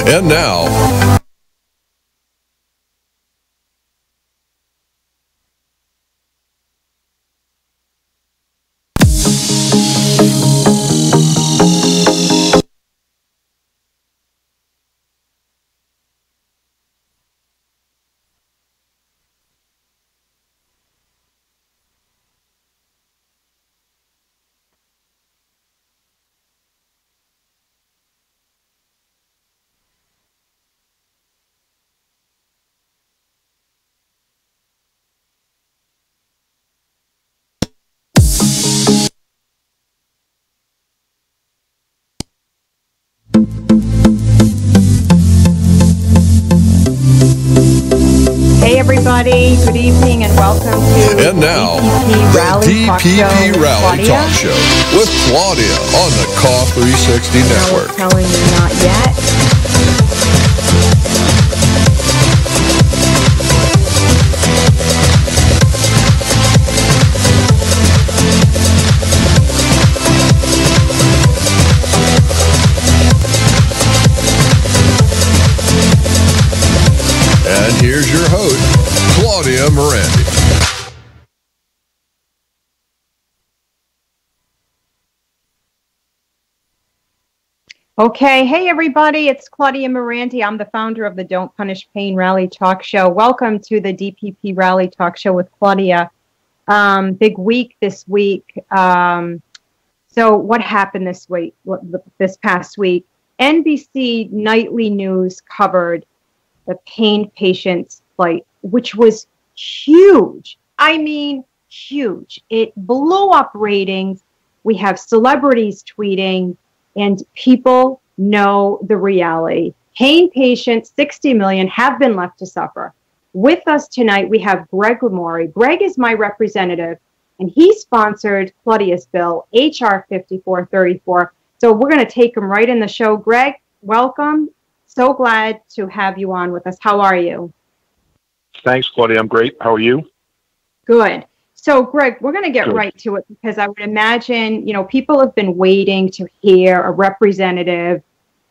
And now, Hey everybody, good evening and welcome to and now, DPP the Rally DPP Talk Show Rally Talk Show with Claudia on the Call 360 Network. Telling you not yet. And here's your host, Claudia Merandi. Okay, hey everybody, it's Claudia Merandi. I'm the founder of the Don't Punish Pain Rally Talk Show. Welcome to the DPP Rally Talk Show with Claudia. Big week this week. So what happened this week, this past week? NBC Nightly News covered the pain patient's plight, which was huge. I mean, huge. It blew up ratings. We have celebrities tweeting, and people know the reality. Pain patients, 60 million, have been left to suffer. With us tonight, we have Greg Amore. Greg is my representative, and he sponsored Claudia's bill, HR 5434. So we're going to take him right in the show. Greg, welcome. So glad to have you on with us. How are you? Thanks, Claudia. I'm great. How are you? Good. So, Greg, we're going to get Good. right to it because I would imagine, people have been waiting to hear a representative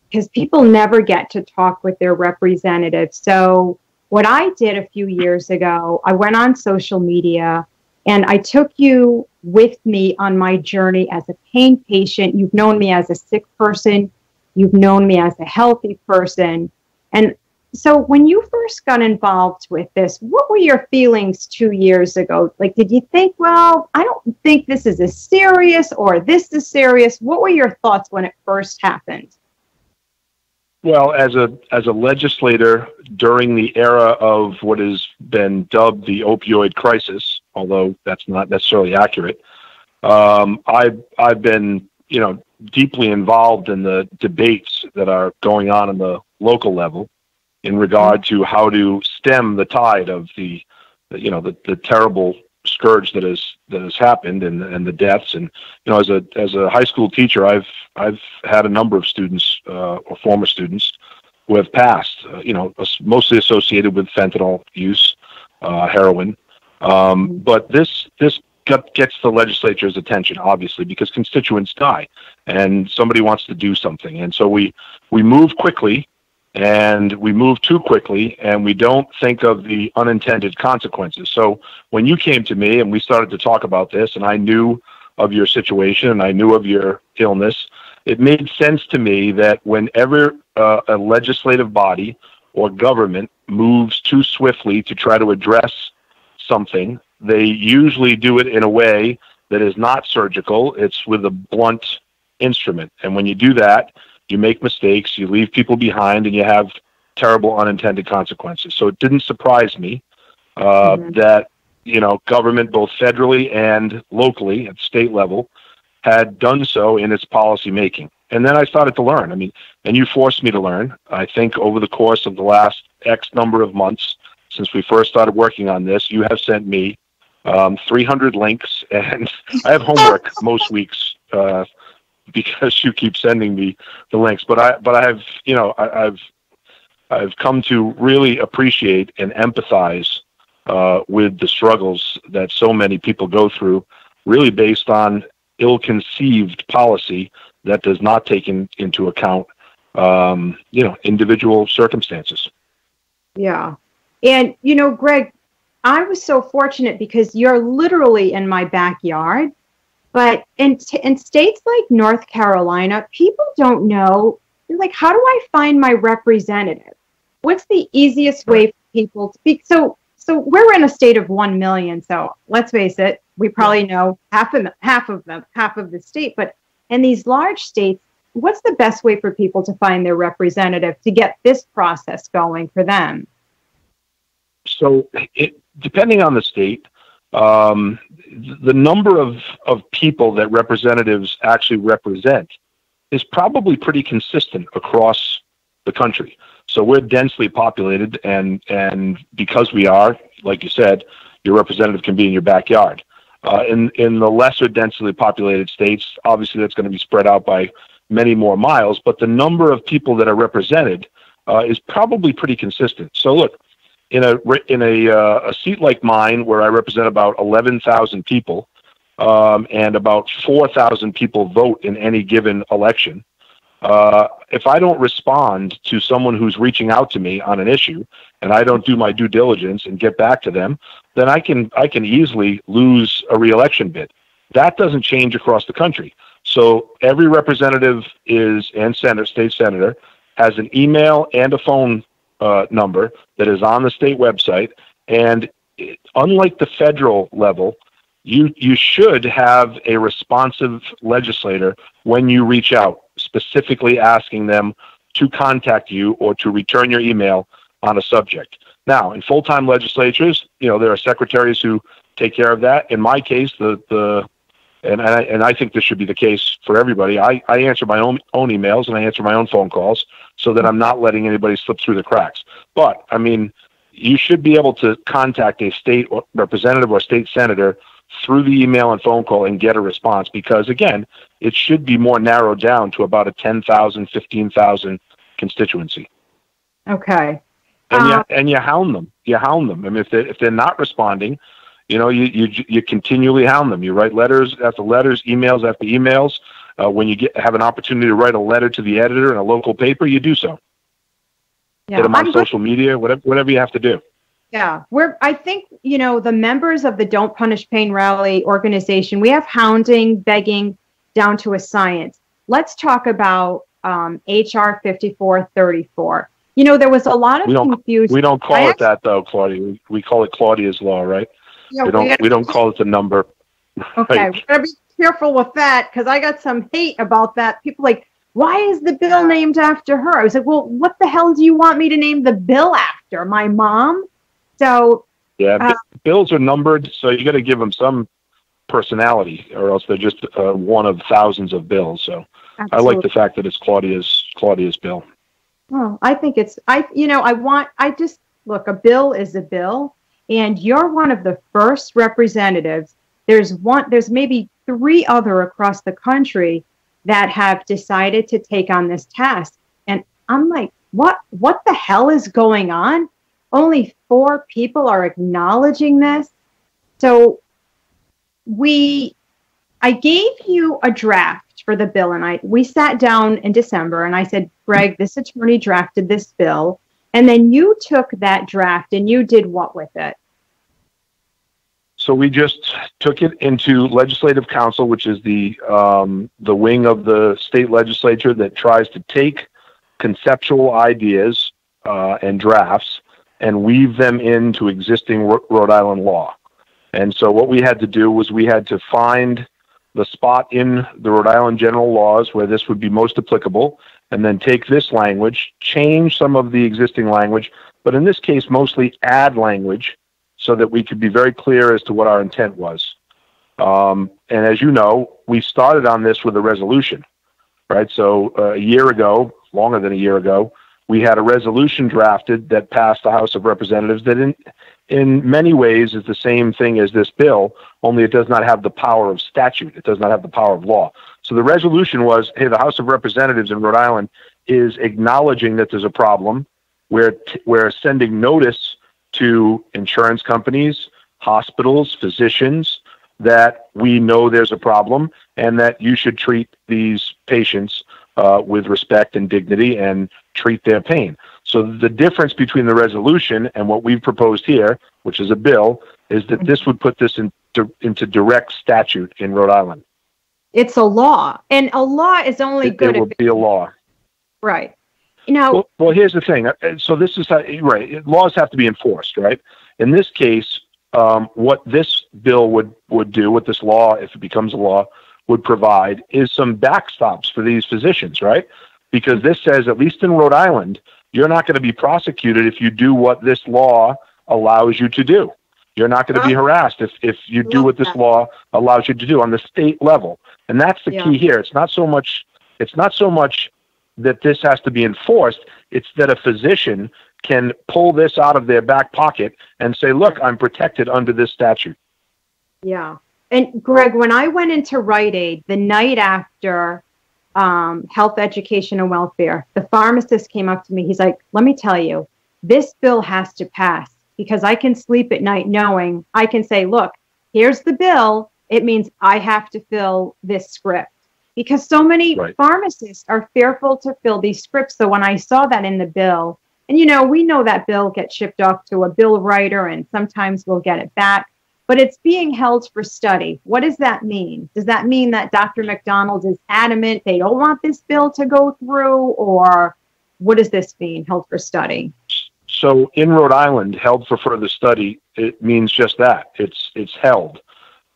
because people never get to talk with their representative. So what I did a few years ago, I went on social media and I took you with me on my journey as a pain patient. You've known me as a sick person. You've known me as a healthy person. And so when you first got involved with this, what were your feelings 2 years ago? Like, did you think, well, I don't think this is as serious or this is serious? What were your thoughts when it first happened? Well, as a legislator during the era of what has been dubbed the opioid crisis, although that's not necessarily accurate, I've been, deeply involved in the debates that are going on the local level in regard to how to stem the tide of the terrible scourge that has happened and the deaths. And as a high school teacher, I've had a number of students or former students who have passed. Mostly associated with fentanyl use, heroin. But this gets the legislature's attention, obviously, because constituents die, and somebody wants to do something. And so we move quickly. And we move too quickly, and we don't think of the unintended consequences. So when you came to me and we started to talk about this, and I knew of your situation and I knew of your illness, it made sense to me that whenever a legislative body or government moves too swiftly to try to address something, they usually do it in a way that is not surgical. It's with a blunt instrument. And when you do that, you make mistakes, you leave people behind, and you have terrible unintended consequences. So it didn't surprise me that, government, both federally and locally at state level, had done so in its policy making. And then I started to learn. And you forced me to learn. I think over the course of the last X number of months, since we first started working on this, you have sent me 300 links, and I have homework most weeks, because you keep sending me the links, but I've come to really appreciate and empathize with the struggles that so many people go through, really based on ill-conceived policy that does not take into account individual circumstances. Yeah. And, Greg, I was so fortunate because you're literally in my backyard. But in states like North Carolina, people don't know, like, how do I find my representative? What's the easiest way for people to speak? So we're in a state of 1 million. So let's face it, we probably know half of the state. But in these large states, what's the best way for people to find their representative to get this process going for them? So depending on the state, the number of people that representatives actually represent is probably pretty consistent across the country. So we're densely populated, and because we are, like you said, your representative can be in your backyard. In the lesser densely populated states, obviously that's going to be spread out by many more miles, but the number of people that are represented is probably pretty consistent. So look, in a seat like mine, where I represent about 11,000 people, and about 4,000 people vote in any given election, if I don't respond to someone who's reaching out to me on an issue, and I don't do my due diligence and get back to them, then I can easily lose a re-election bid. That doesn't change across the country. So every representative state senator has an email and a phone number that is on the state website, and unlike the federal level, you should have a responsive legislator when you reach out, specifically asking them to contact you or to return your email on a subject. Now, in full-time legislatures, there are secretaries who take care of that. In my case, and I think this should be the case for everybody, I answer my own emails and I answer my own phone calls so that I'm not letting anybody slip through the cracks. But, you should be able to contact a state representative or state senator through the email and phone call and get a response, because, again, it should be more narrowed down to about a 10,000, 15,000 constituency. Okay. And you hound them. If they're not responding, you continually hound them. You write letters after letters, emails after emails. When you have an opportunity to write a letter to the editor in a local paper, you do so. Yeah, get them on social media, whatever you have to do. Yeah, I think, the members of the Don't Punish Pain Rally organization, we have hounding, begging down to a science. Let's talk about HR 5434. There was a lot of confusion. We don't call it that, though, Claudia. We call it Claudia's Law, right? Yeah, we don't call it the number. Okay, Right. we gotta be careful with that, because I got some hate about that. People like, why is the bill named after her? I was like, well, what the hell do you want me to name the bill after? My mom? So yeah, bills are numbered, so you got to give them some personality, or else they're just one of thousands of bills. So absolutely. I like the fact that it's Claudia's bill. Well, I think it's look, a bill is a bill, and you're one of the first representatives. There's maybe 3 other across the country that have decided to take on this task. And I'm like, what the hell is going on? Only 4 people are acknowledging this. So I gave you a draft for the bill, and we sat down in December, and I said, Greg, this attorney drafted this bill. And then you took that draft and you did what with it? So we just took it into Legislative Council, which is the wing of the state legislature that tries to take conceptual ideas and drafts and weave them into existing Rhode Island law. And so what we had to do was we had to find the spot in the Rhode Island general laws where this would be most applicable, and then take this language, change some of the existing language, but in this case, mostly add language so that we could be very clear as to what our intent was. And as you know, we started on this with a resolution, right? So a year ago, longer than a year ago, we had a resolution drafted that passed the House of Representatives that in many ways is the same thing as this bill, only it does not have the power of statute. It does not have the power of law. So the resolution was, hey, the House of Representatives in Rhode Island is acknowledging that there's a problem. We're sending notice to insurance companies, hospitals, physicians, that we know there's a problem and that you should treat these patients with respect and dignity and treat their pain. So the difference between the resolution and what we've proposed here, which is a bill, is that this would put this into direct statute in Rhode Island. It's a law, and a law is only good. It would be a law. Right. You know. Well, here's the thing. So this is right. Laws have to be enforced, right? In this case, what this bill would do, what this law, if it becomes a law, would provide is some backstops for these physicians, right? Because this says, at least in Rhode Island, you're not going to be prosecuted if you do what this law allows you to do. You're not going to be harassed if you do what this law allows you to do on the state level. And that's the key here. It's not so much that this has to be enforced. It's that a physician can pull this out of their back pocket and say, look, I'm protected under this statute. Yeah. And Greg, when I went into Rite Aid the night after health, education, and welfare, the pharmacist came up to me. He's like, let me tell you, this bill has to pass because I can sleep at night knowing I can say, look, here's the bill. It means I have to fill this script because so many pharmacists are fearful to fill these scripts. So when I saw that in the bill, and we know that bill gets shipped off to a bill writer and sometimes we'll get it back. But it's being held for study. What does that mean? Does that mean that Dr. McDonald is adamant they don't want this bill to go through? Or what does this mean, held for study? So in Rhode Island, held for further study, it means just that. It's held.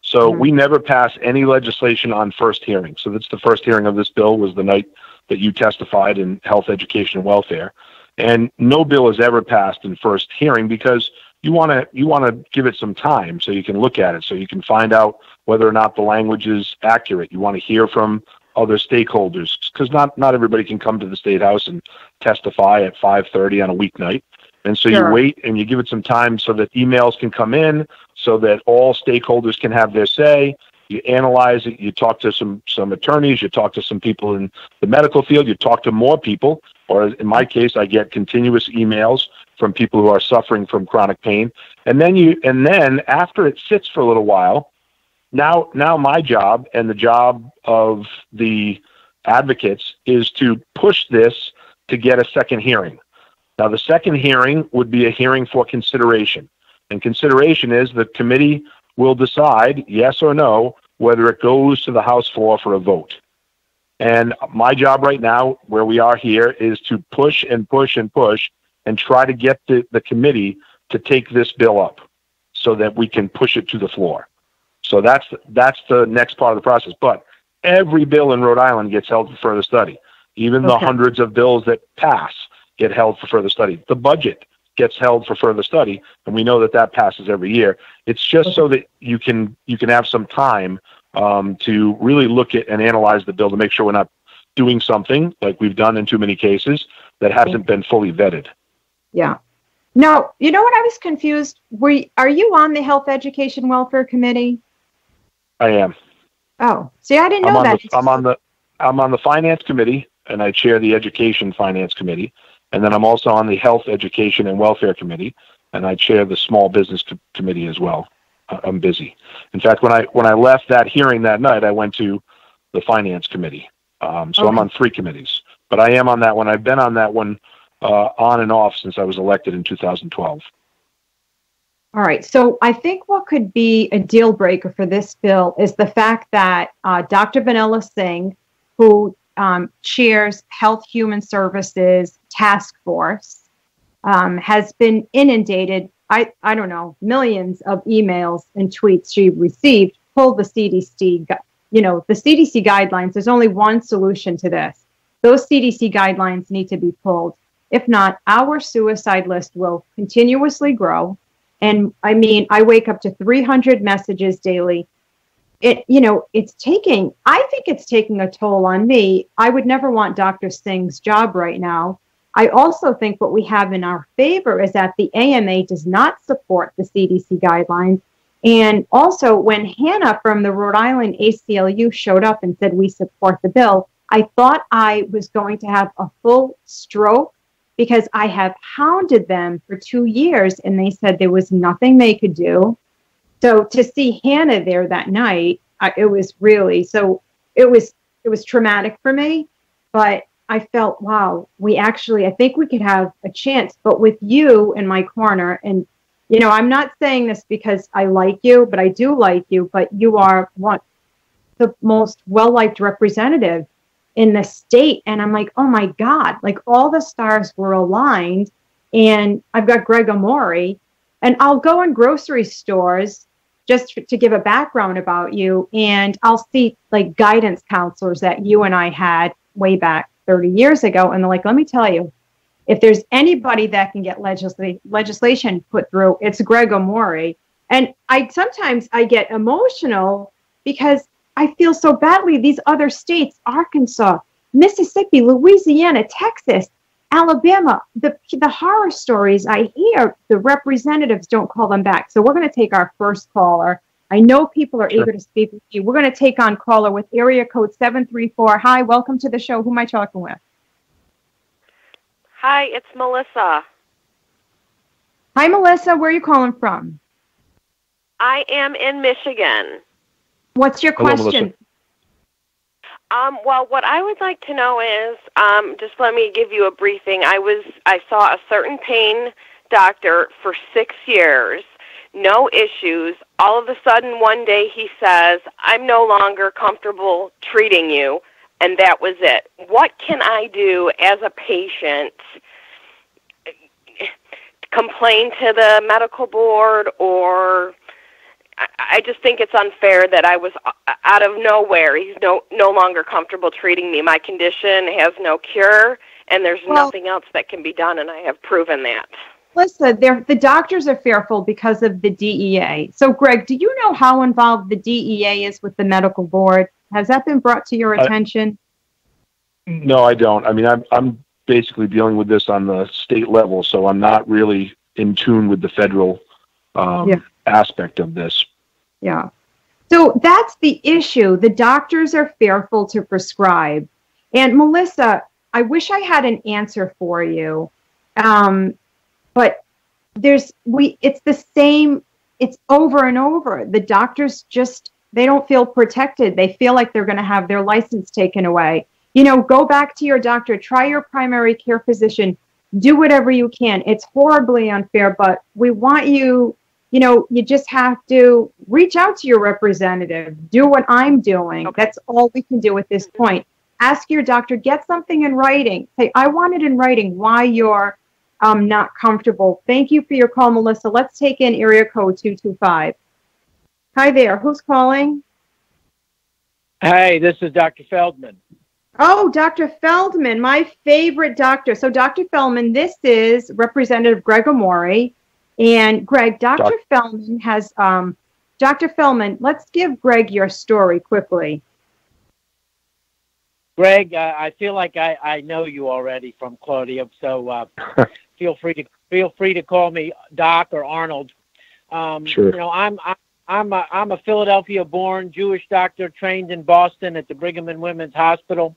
So we never pass any legislation on first hearing. So that's the first hearing of this bill was the night that you testified in health, education, and welfare. And no bill is ever passed in first hearing because you want to give it some time so you can look at it, so you can find out whether or not the language is accurate. You want to hear from other stakeholders because not everybody can come to the State House and testify at 5:30 on a weeknight. And so you wait and you give it some time so that emails can come in, so that all stakeholders can have their say. You analyze it. You talk to some attorneys. You talk to some people in the medical field. You talk to more people. Or in my case, I get continuous emails from people who are suffering from chronic pain. And then after it sits for a little while, now my job and the job of the advocates is to push this to get a second hearing. Now, the second hearing would be a hearing for consideration. And consideration is the committee will decide, yes or no, whether it goes to the House floor for a vote. And my job right now, where we are here, is to push and push and push and try to get the committee to take this bill up so that we can push it to the floor. So that's the next part of the process. But every bill in Rhode Island gets held for further study. Even the hundreds of bills that pass get held for further study. The budget gets held for further study, and we know that passes every year. It's just so that you can have some time to really look at and analyze the bill to make sure we're not doing something like we've done in too many cases that hasn't been fully vetted. Yeah. Now, you know what I was confused? Are you on the Health, Education, Welfare Committee? I am. Oh, see, I didn't know that. I'm on the Finance Committee, and I chair the Education Finance Committee. And then I'm also on the Health, Education, and Welfare Committee, and I chair the Small Business Committee as well. I'm busy. In fact, when I left that hearing that night, I went to the Finance Committee. So I'm on 3 committees. But I am on that one. I've been on that one on and off since I was elected in 2012. All right. So I think what could be a deal breaker for this bill is the fact that Dr. Vanilla Singh, who chairs Health Human Services Task Force, has been inundated, I don't know, millions of emails and tweets she received, pull the CDC, the CDC guidelines. There's only one solution to this. Those CDC guidelines need to be pulled. If not, our suicide list will continuously grow. And I mean, I wake up to 300 messages daily. I think it's taking a toll on me. I would never want Dr. Singh's job right now. I also think what we have in our favor is that the AMA does not support the CDC guidelines. And also, when Hannah from the Rhode Island ACLU showed up and said, we support the bill, I thought I was going to have a full stroke because I have hounded them for 2 years and they said there was nothing they could do. So to see Hannah there that night, it was traumatic for me. but I felt, wow, I think we could have a chance. But with you in my corner, and, I'm not saying this because I like you, but I do like you, but you are the most well-liked representative in the state. And I'm like, oh my God, like all the stars were aligned. And I've got Greg Amore, and I'll go in grocery stores just to give a background about you. And I'll see like guidance counselors that you and I had way back 30 years ago. And they're like, let me tell you, if there's anybody that can get legislation put through, it's Greg Amore. And sometimes I get emotional because I feel so badly. These other states, Arkansas, Mississippi, Louisiana, Texas, Alabama, the horror stories I hear, the representatives don't call them back. So we're going to take our first caller. I know people are eager to speak with you. We're going to take on caller with area code 734. Hi, welcome to the show. Who am I talking with? Hi, it's Melissa. Hi, Melissa. Where are you calling from? I am in Michigan. What's your question? Well, what I would like to know is, just let me give you a briefing. I saw a certain pain doctor for 6 years, no issues. All of a sudden, one day he says, I'm no longer comfortable treating you, and that was it. What can I do as a patient? Complain to the medical board, or I just think it's unfair that I was out of nowhere. He's no longer comfortable treating me. My condition has no cure, and there's nothing else that can be done, and I have proven that. Listen, the doctors are fearful because of the DEA. So, Greg, do you know how involved the DEA is with the medical board? Has that been brought to your attention? No, I don't. I mean, I'm basically dealing with this on the state level, so I'm not really in tune with the federal aspect of this. Yeah. So that's the issue. The doctors are fearful to prescribe. And Melissa, I wish I had an answer for you. But it's the same, it's over and over. The doctors they don't feel protected. They feel like they're going to have their license taken away. Go back to your doctor, try your primary care physician, do whatever you can. It's horribly unfair, but we want you, you just have to reach out to your representative, do what I'm doing. Okay. That's all we can do at this point. Ask your doctor, get something in writing. Say, I want it in writing why you're not comfortable. Thank you for your call, Melissa. Let's take in area code 225. Hi there. Who's calling? Hi, this is Dr. Feldman. Oh, Dr. Feldman, my favorite doctor. So, Dr. Feldman, this is Representative Greg Amore. And Greg, Dr. Feldman has, Dr. Feldman, let's give Greg your story quickly. Greg, I feel like I know you already from Claudia, so feel free to call me Doc or Arnold. Sure. I'm a Philadelphia-born Jewish doctor trained in Boston at the Brigham and Women's Hospital.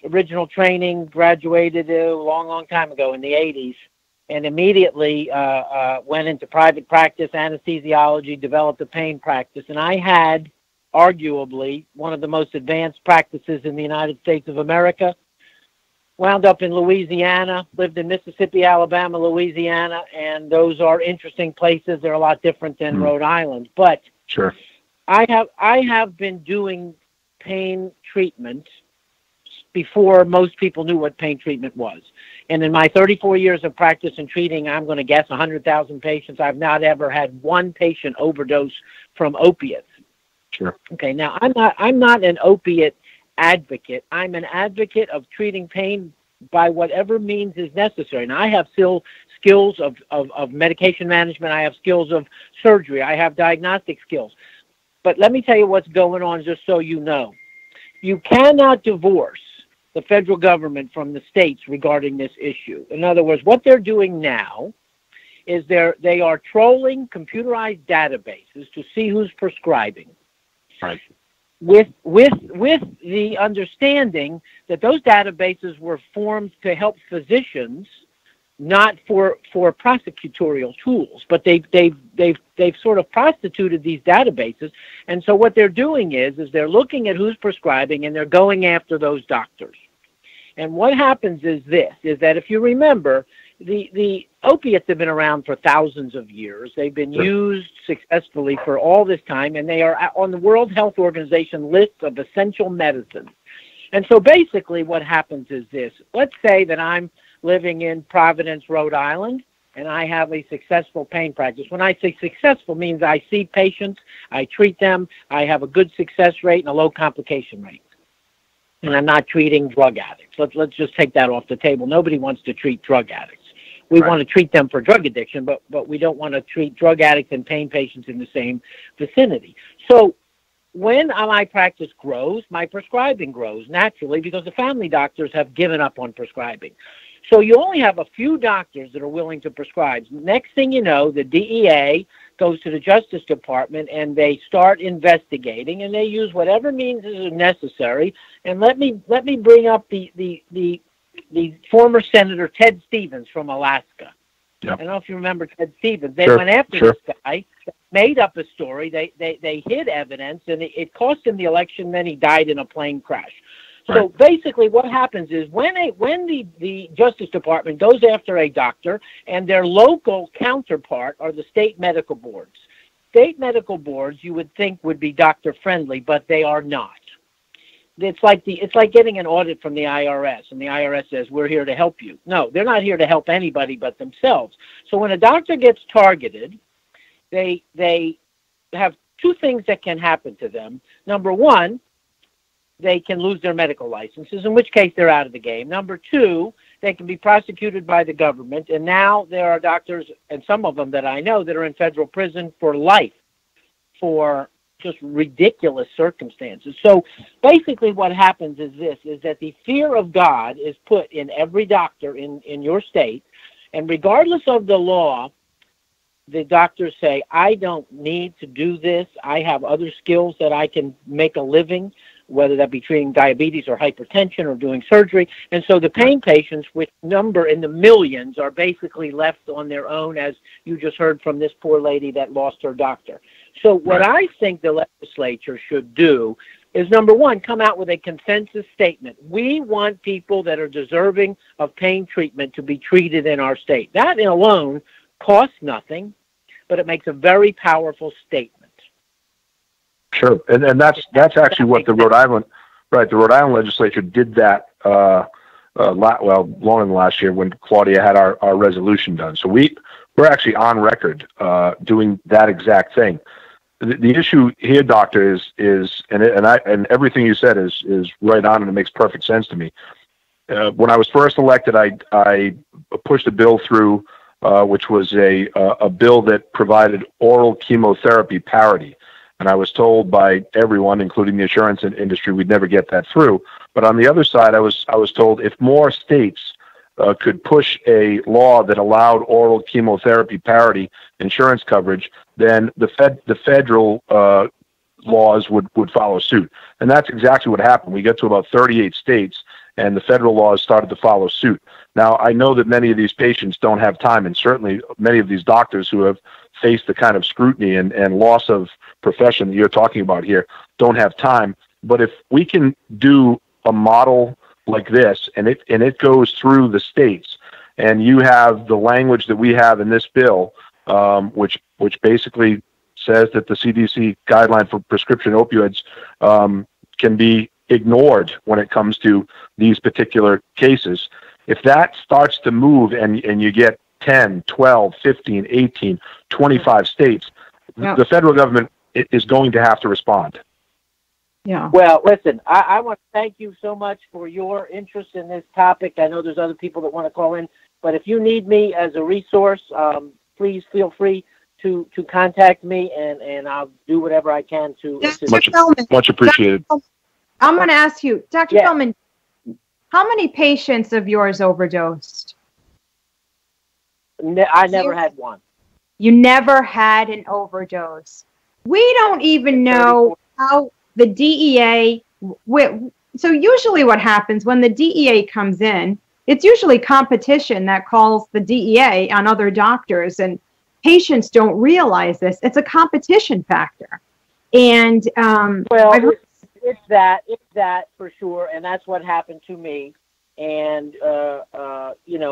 Original training, graduated a long time ago in the 80s, and immediately went into private practice, anesthesiology, developed a pain practice, and I had arguably one of the most advanced practices in the United States of America. Wound up in Louisiana, lived in Mississippi, Alabama, Louisiana, and those are interesting places. They're a lot different than Rhode Island. But sure, I have been doing pain treatment before most people knew what pain treatment was. And in my 34 years of practice and treating, I'm going to guess 100,000 patients. I've not ever had one patient overdose from opiates. Sure. Okay. Now I'm not an opiate advocate. I'm an advocate of treating pain by whatever means is necessary. And I have still skills of medication management. I have skills of surgery. I have diagnostic skills. But let me tell you what's going on, just so you know. You cannot divorce the federal government from the states regarding this issue. In other words, what they're doing now is they are trolling computerized databases to see who's prescribing. Right. With the understanding that those databases were formed to help physicians, not for prosecutorial tools, but they've sort of prostituted these databases, and so what they're doing is they're looking at who's prescribing and they're going after those doctors. And what happens is this, is that if you remember, the opiates have been around for thousands of years. They've been used successfully for all this time, and they are on the World Health Organization list of essential medicines. And so basically what happens is this. Let's say that I'm living in Providence, Rhode Island, and I have a successful pain practice. When I say successful, means I see patients, I treat them, I have a good success rate and a low complication rate. And I'm not treating drug addicts. Let's just take that off the table. Nobody wants to treat drug addicts. We want to treat them for drug addiction, but we don't want to treat drug addicts and pain patients in the same vicinity. So when my practice grows, my prescribing grows naturally because the family doctors have given up on prescribing. So you only have a few doctors that are willing to prescribe. Next thing you know, the DEA goes to the Justice Department and they start investigating, and they use whatever means is necessary. And let me bring up the former Senator Ted Stevens from Alaska. Yep. I don't know if you remember Ted Stevens. They went after this guy, made up a story. They hid evidence, and it cost him the election. Then he died in a plane crash. So basically what happens is when the Justice Department goes after a doctor and their local counterpart are the state medical boards. State medical boards you would think would be doctor friendly, but they are not. It's like getting an audit from the IRS, and the IRS says, we're here to help you. No, they're not here to help anybody but themselves. So when a doctor gets targeted, they have two things that can happen to them. Number one, they can lose their medical licenses, in which case they're out of the game. Number two, they can be prosecuted by the government, and now there are doctors, and some of them that I know, that are in federal prison for life for just ridiculous circumstances. So basically what happens is this, is that the fear of God is put in every doctor in your state, and regardless of the law, the doctors say, I don't need to do this. I have other skills that I can make a living, whether that be treating diabetes or hypertension or doing surgery. And so the pain patients, which number in the millions, are basically left on their own, as you just heard from this poor lady that lost her doctor. So what I think the legislature should do is, number one, come out with a consensus statement. We want people that are deserving of pain treatment to be treated in our state. That alone costs nothing, but it makes a very powerful statement. Sure, and that's actually what the Rhode Island legislature did that long in the last year when Claudia had our resolution done. So we're actually on record doing that exact thing. The issue here, Doctor, is and everything you said is right on, and it makes perfect sense to me. When I was first elected, I pushed a bill through, which was a bill that provided oral chemotherapy parity. And I was told by everyone, including the insurance industry, we'd never get that through. But on the other side, I was told if more states could push a law that allowed oral chemotherapy parity insurance coverage, then the federal laws would follow suit. And that's exactly what happened. We got to about 38 states, and the federal laws started to follow suit. Now, I know that many of these patients don't have time, and certainly many of these doctors who have faced the kind of scrutiny and loss of profession that you're talking about here don't have time. But if we can do a model like this, and it goes through the states, and you have the language that we have in this bill, which basically says that the CDC guideline for prescription opioids can be ignored when it comes to these particular cases. If that starts to move and you get 10, 12, 15, 18, 25 states, the federal government is going to have to respond. Yeah. Well, listen, I want to thank you so much for your interest in this topic. I know there's other people that want to call in, but if you need me as a resource, please feel free to contact me, and I'll do whatever I can to assist. Much appreciated. I'm going to ask you, Dr. Feldman, how many patients of yours overdosed? I never had one. You never had an overdose. We don't even know how the DEA... So usually what happens when the DEA comes in, it's usually competition that calls the DEA on other doctors, and patients don't realize this. It's a competition factor. And well, it's that for sure, and that's what happened to me. And,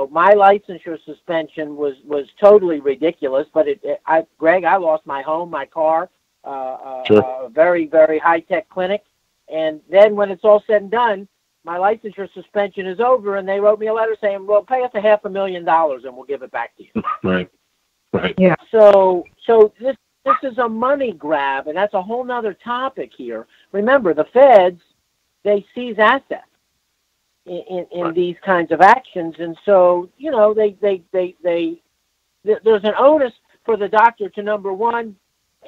my licensure suspension was totally ridiculous, but Greg, I lost my home, my car, a very, very high-tech clinic. And then when it's all said and done, my licensure suspension is over, and they wrote me a letter saying, well, pay us $500,000 and we'll give it back to you. Right. Yeah. So this is a money grab, and that's a whole nother topic here. Remember, the feds, they seize assets in these kinds of actions, and so there's an onus for the doctor to, number one,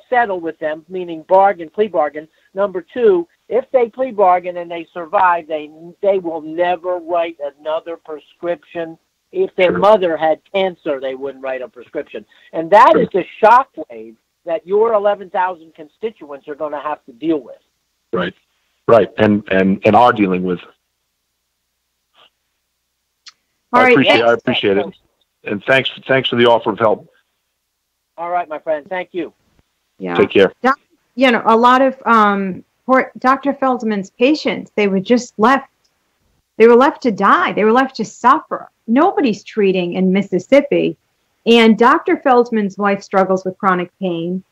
settle with them, meaning plea bargain. Number two, if they plea bargain and they survive, they will never write another prescription. If their mother had cancer, they wouldn't write a prescription, and that is the shockwave that your 11,000 constituents are going to have to deal with. Right, and are dealing with. I appreciate it. And thanks for the offer of help. All right, my friend. Thank you. Yeah. Take care. A lot of Dr. Feldman's patients, they were just left. They were left to die. They were left to suffer. Nobody's treating in Mississippi. And Dr. Feldman's wife struggles with chronic pain.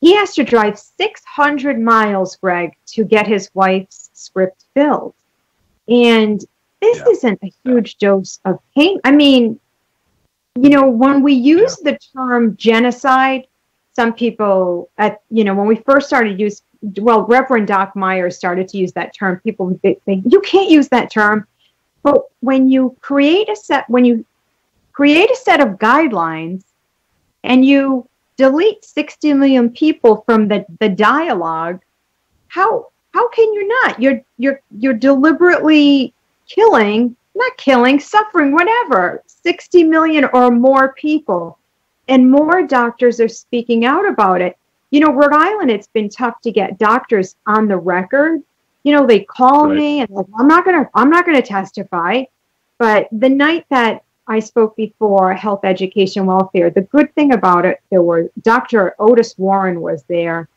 He has to drive 600 miles, Greg, to get his wife's script filled. And this isn't a huge dose of pain. I mean, when we use the term genocide, some people when we first started Reverend Doc Myers started to use that term. People think you can't use that term. But when you create a set of guidelines and you delete 60 million people from the dialogue, how can you not? You're deliberately suffering, whatever, 60 million or more people. And more doctors are speaking out about it. Rhode Island, it's been tough to get doctors on the record. They call me and I'm not gonna testify. But the night that I spoke before Health, Education, Welfare, the good thing about it, Dr. Otis Warren was there.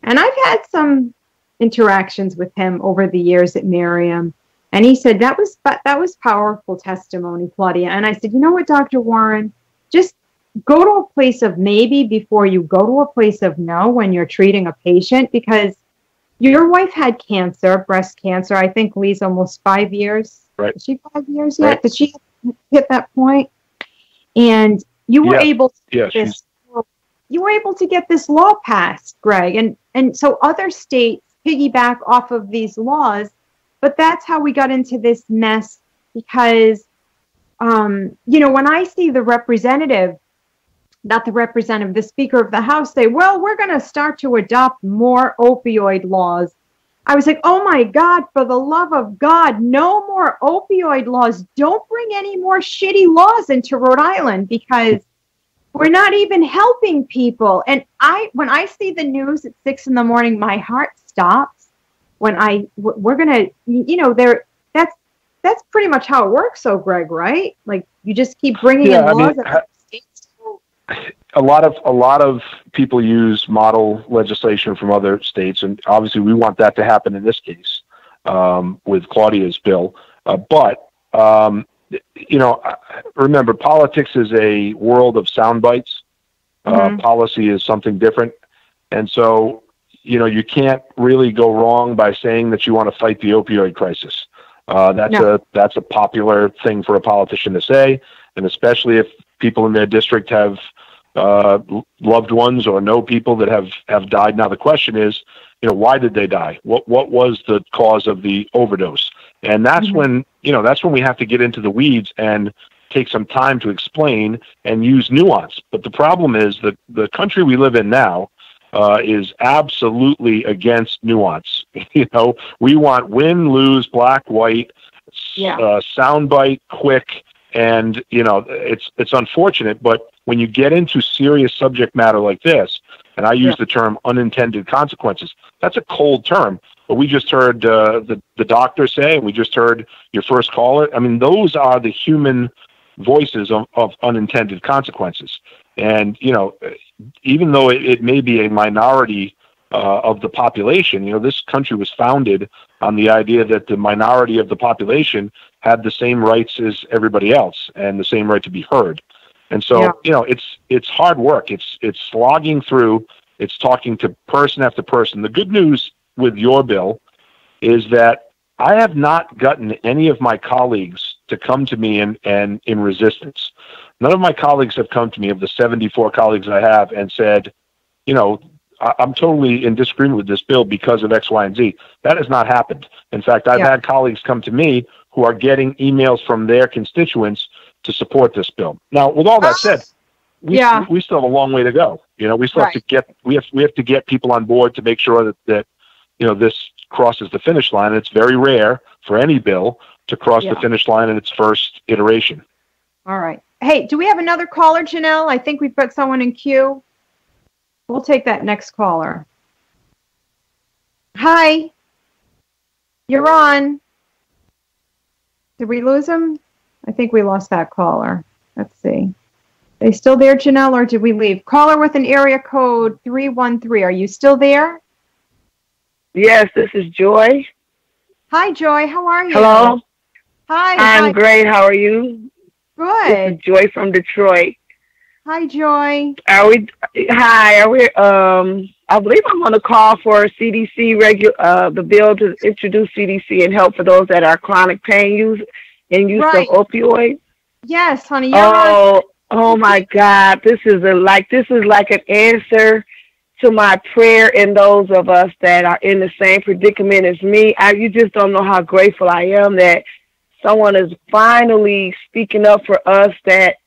And I've had some interactions with him over the years at Merriam. And he said, that was powerful testimony, Claudia. And I said, you know what, Dr. Warren, just go to a place of maybe before you go to a place of no when you're treating a patient, because your wife had cancer, breast cancer. I think Lee's almost 5 years. Right. Is she 5 years yet? Did she hit that point? And you were able to get this law passed, Greg. And so other states piggyback off of these laws. But that's how we got into this mess, because, when I see the Speaker of the House say, well, we're going to start to adopt more opioid laws. I was like, oh my God, for the love of God, no more opioid laws. Don't bring any more shitty laws into Rhode Island, because we're not even helping people. And when I see the news at 6 a.m, my heart stops. That's pretty much how it works. So, Greg, right? Like, you just keep bringing in laws. A lot of people use model legislation from other states, and obviously we want that to happen in this case with Claudia's bill. But remember, politics is a world of sound bites. Policy is something different, and so you can't really go wrong by saying that you want to fight the opioid crisis. That's a popular thing for a politician to say, and especially if people in their district have loved ones or know people that have died. Now the question is, why did they die? What was the cause of the overdose? And that's when we have to get into the weeds and take some time to explain and use nuance. But the problem is that the country we live in now is absolutely against nuance. We want win, lose, black, white, soundbite, quick, and it's unfortunate. But when you get into serious subject matter like this, and I use the term unintended consequences, that's a cold term. But we just heard the doctor say, and we just heard your first caller. I mean, those are the human voices of unintended consequences. And even though it may be a minority of the population, this country was founded on the idea that the minority of the population have the same rights as everybody else and the same right to be heard. And so, it's hard work. It's slogging through. It's talking to person after person. The good news with your bill is that I have not gotten any of my colleagues to come to me and in resistance. None of my colleagues have come to me, of the 74 colleagues I have, and said, I'm totally in disagreement with this bill because of X, Y, and Z. That has not happened. In fact, I've had colleagues come to me who are getting emails from their constituents to support this bill. Now, with all that said, we still have a long way to go. We still have to get we have to get people on board to make sure that this crosses the finish line. It's very rare for any bill to cross the finish line in its first iteration. All right. Hey, do we have another caller, Janelle? I think we've got someone in queue. We'll take that next caller. Hi. You're on. Did we lose him? I think we lost that caller. Let's see. Are they still there, Janelle, or did we leave? Caller with an area code 313. Are you still there? Yes, this is Joy. Hi, Joy. How are you? Hello. Hi. I'm great. How are you? Good. This is Joy from Detroit. Hi, Joy. Hi. I believe I'm on the call for CDC the bill to introduce CDC and help for those that are chronic pain use of opioids. Yes, honey. Oh my God! This is like an answer to my prayer and those of us that are in the same predicament as me. You just don't know how grateful I am that someone is finally speaking up for us that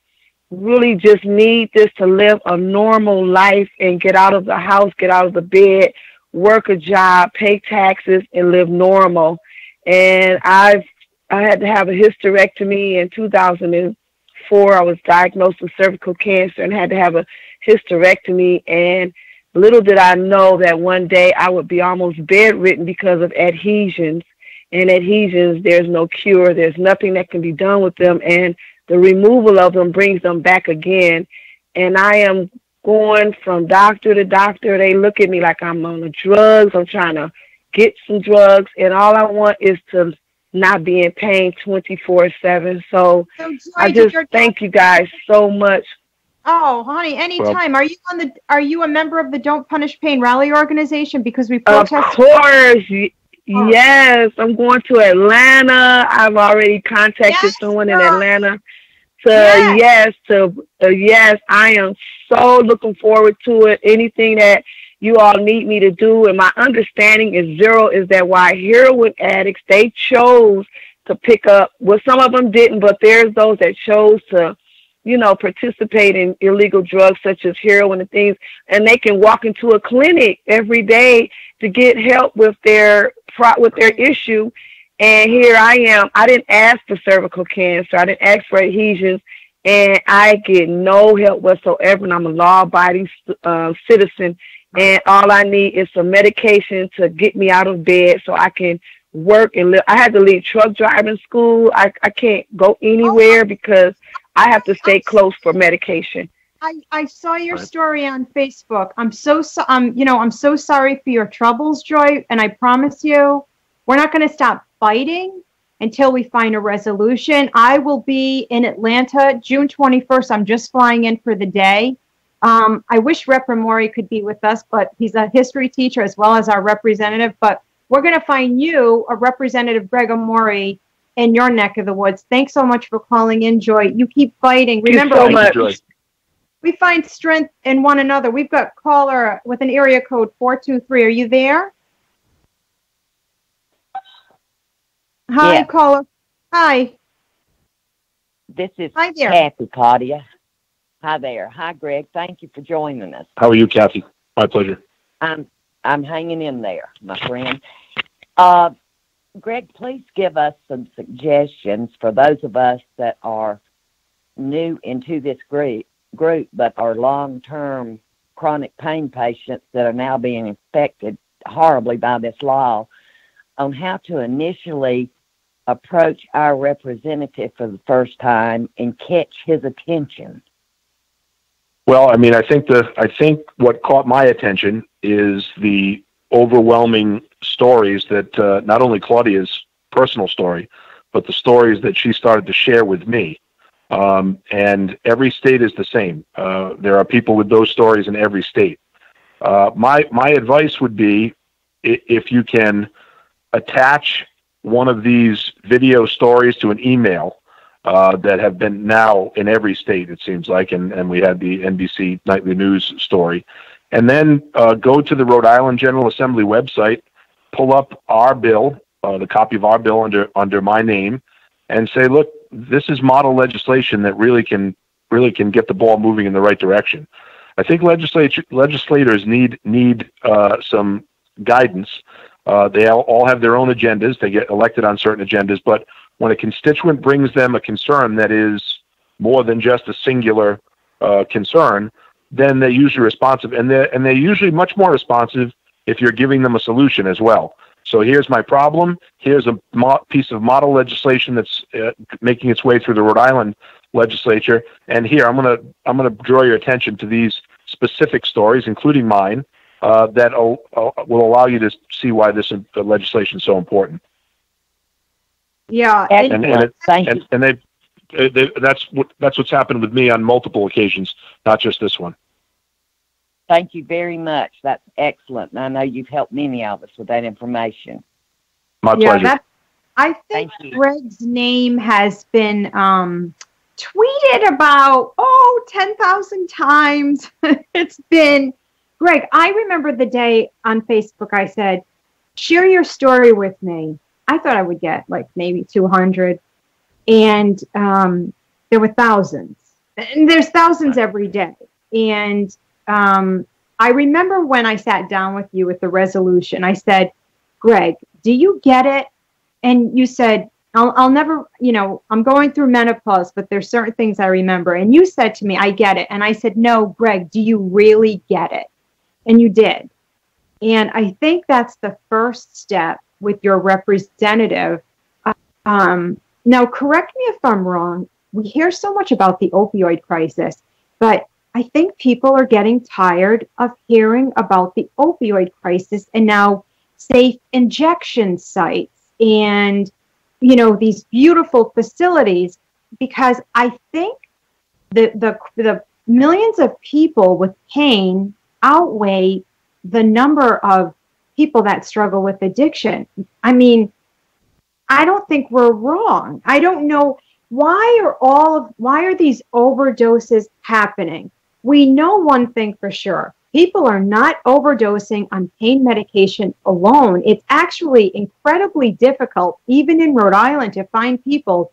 really just need this to live a normal life and get out of the house, get out of the bed, work a job, pay taxes, and live normal. And I had to have a hysterectomy in 2004. I was diagnosed with cervical cancer and had to have a hysterectomy. And little did I know that one day I would be almost bedridden because of adhesions. And adhesions, there's no cure. There's nothing that can be done with them. And the removal of them brings them back again. And I am going from doctor to doctor. They look at me like I'm on the drugs. I'm trying to get some drugs. And all I want is to not be in pain 24/7. So Joy, I just thank you guys so much. Oh, honey, anytime. Well, Are you a member of the Don't Punish Pain Rally organization? Because we protest. Of course. Yes, I'm going to Atlanta. I've already contacted someone in Atlanta. Yes, I am so looking forward to it. Anything that you all need me to do, and my understanding is that why heroin addicts, they chose to pick up, well, some of them didn't, but there's those that chose to, participate in illegal drugs such as heroin and things, and they can walk into a clinic every day to get help with their issue. And here I am. I didn't ask for cervical cancer. I didn't ask for adhesions, and I get no help whatsoever. And I'm a law-abiding citizen, and all I need is some medication to get me out of bed so I can work and live. I had to leave truck driving school. I can't go anywhere because I have to stay close for medication. I saw your story on Facebook. I'm so sorry for your troubles, Joy, and I promise you, we're not going to stop fighting until we find a resolution. I will be in Atlanta June 21st. I'm just flying in for the day. I wish Rep. Amore could be with us, but he's a history teacher as well as our representative. But we're going to find you, a Representative Greg Amore, in your neck of the woods. Thanks so much for calling in, Joy. You keep fighting. Remember, Thank you so much. We find strength in one another. We've got caller with an area code 423. Are you there? Hi, yes. Caller. Hi. This is Hi there. Kathy, Claudia. Hi there. Hi, Greg. Thank you for joining us. How are you, Kathy? My pleasure. I'm hanging in there, my friend. Greg, please give us some suggestions for those of us that are new into this group but are long-term chronic pain patients that are now being affected horribly by this law, on how to initially approach our representative for the first time and catch his attention. Well, I mean, I think what caught my attention is the overwhelming stories that not only Claudia's personal story, but the stories that she started to share with me. And every state is the same. There are people with those stories in every state. My advice would be, if you can attach one of these video stories to an email that have been now in every state, it seems like, and we had the NBC Nightly News story, and then go to the Rhode Island General Assembly website, pull up our bill, the copy of our bill under my name, and say, look, this is model legislation that really can get the ball moving in the right direction. I think legislators need some guidance. They all have their own agendas. They get elected on certain agendas, but when a constituent brings them a concern that is more than just a singular concern, then they're usually responsive, and they're usually much more responsive if you're giving them a solution as well. So here's my problem. Here's a piece of model legislation that's making its way through the Rhode Island legislature, and here I'm gonna draw your attention to these specific stories, including mine, that will allow you to see why this legislation is so important. Yeah, and that's what's happened with me on multiple occasions, not just this one. Thank you very much. That's excellent. And I know you've helped many of us with that information. My pleasure. I think Greg's name has been tweeted about 10,000 times. It's been Greg. I remember the day on Facebook I said, share your story with me. I thought I would get like maybe 200, and there were thousands. And there's thousands every day. And I remember when I sat down with you with the resolution, I said, Greg, do you get it? And you said, I'll never, I'm going through menopause, but there's certain things I remember. And you said to me, I get it. And I said, no, Greg, do you really get it? And you did. And I think that's the first step with your representative. Now, correct me if I'm wrong. We hear so much about the opioid crisis, but I think people are getting tired of hearing about the opioid crisis and now safe injection sites and, these beautiful facilities, because I think the millions of people with pain outweigh the number of people that struggle with addiction. I mean, I don't think we're wrong. I don't know why are these overdoses happening? We know one thing for sure. People are not overdosing on pain medication alone. It's actually incredibly difficult, even in Rhode Island, to find people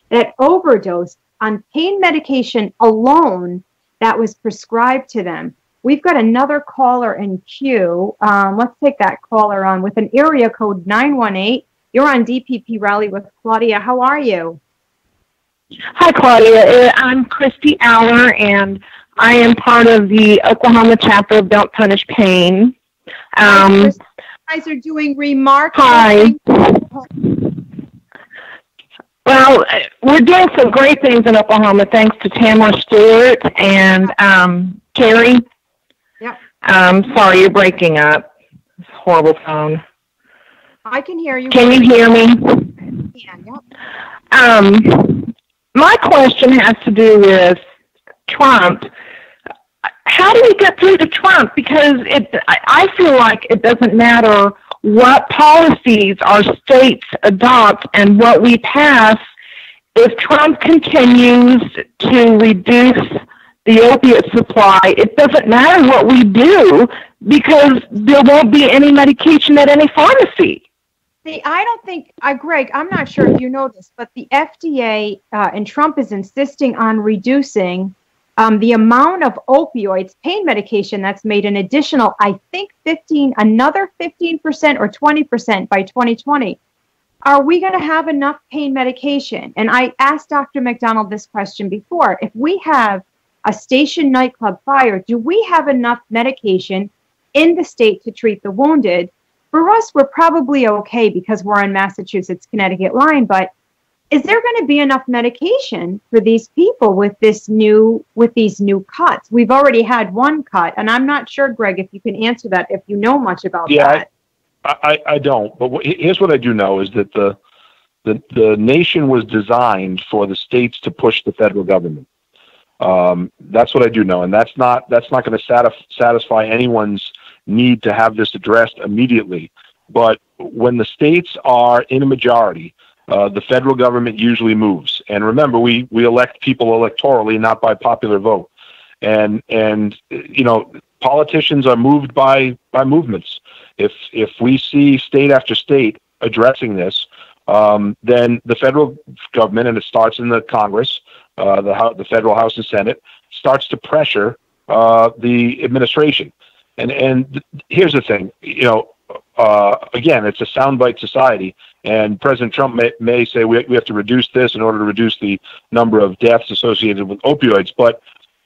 that overdose on pain medication alone that was prescribed to them. We've got another caller in queue. Let's take that caller on with an area code 918. You're on DPP Rally with Claudia. How are you? Hi, Claudia. I'm Christy Aller, and I am part of the Oklahoma chapter of Don't Punish Pain. You guys are doing remarkable. Hi. Well, we're doing some great things in Oklahoma, thanks to Tamara Stewart and Carrie. Yep. Sorry, you're breaking up. It's a horrible phone. I can hear you. Can you hear me? Yeah, yep. My question has to do with Trump. How do we get through to Trump? Because I feel like it doesn't matter what policies our states adopt and what we pass. If Trump continues to reduce the opiate supply, it doesn't matter what we do because there won't be any medication at any pharmacy. See, I don't think, Greg, I'm not sure if you know this, but the FDA and Trump is insisting on reducing the amount of opioids, pain medication that's made an additional, I think, another 15% or 20% by 2020. Are we going to have enough pain medication? And I asked Dr. McDonald this question before. If we have a station nightclub fire, do we have enough medication in the state to treat the wounded? For us, we're probably okay because we're on Massachusetts, Connecticut line, but is there going to be enough medication for these people with these new cuts? We've already had one cut, and I'm not sure, Greg, if you can answer that, if you know much about that. I don't. But here's what I do know is that the The nation was designed for the states to push the federal government. That's what I do know, and that's not going to satisfy anyone's need to have this addressed immediately. But when the states are in a majority, the federal government usually moves. And remember, we elect people electorally, not by popular vote. And politicians are moved by movements. If we see state after state addressing this, then the federal government, and it starts in the Congress, the federal House and Senate, starts to pressure the administration. And here's the thing, again, it's a soundbite society, and President Trump may say we have to reduce this in order to reduce the number of deaths associated with opioids, but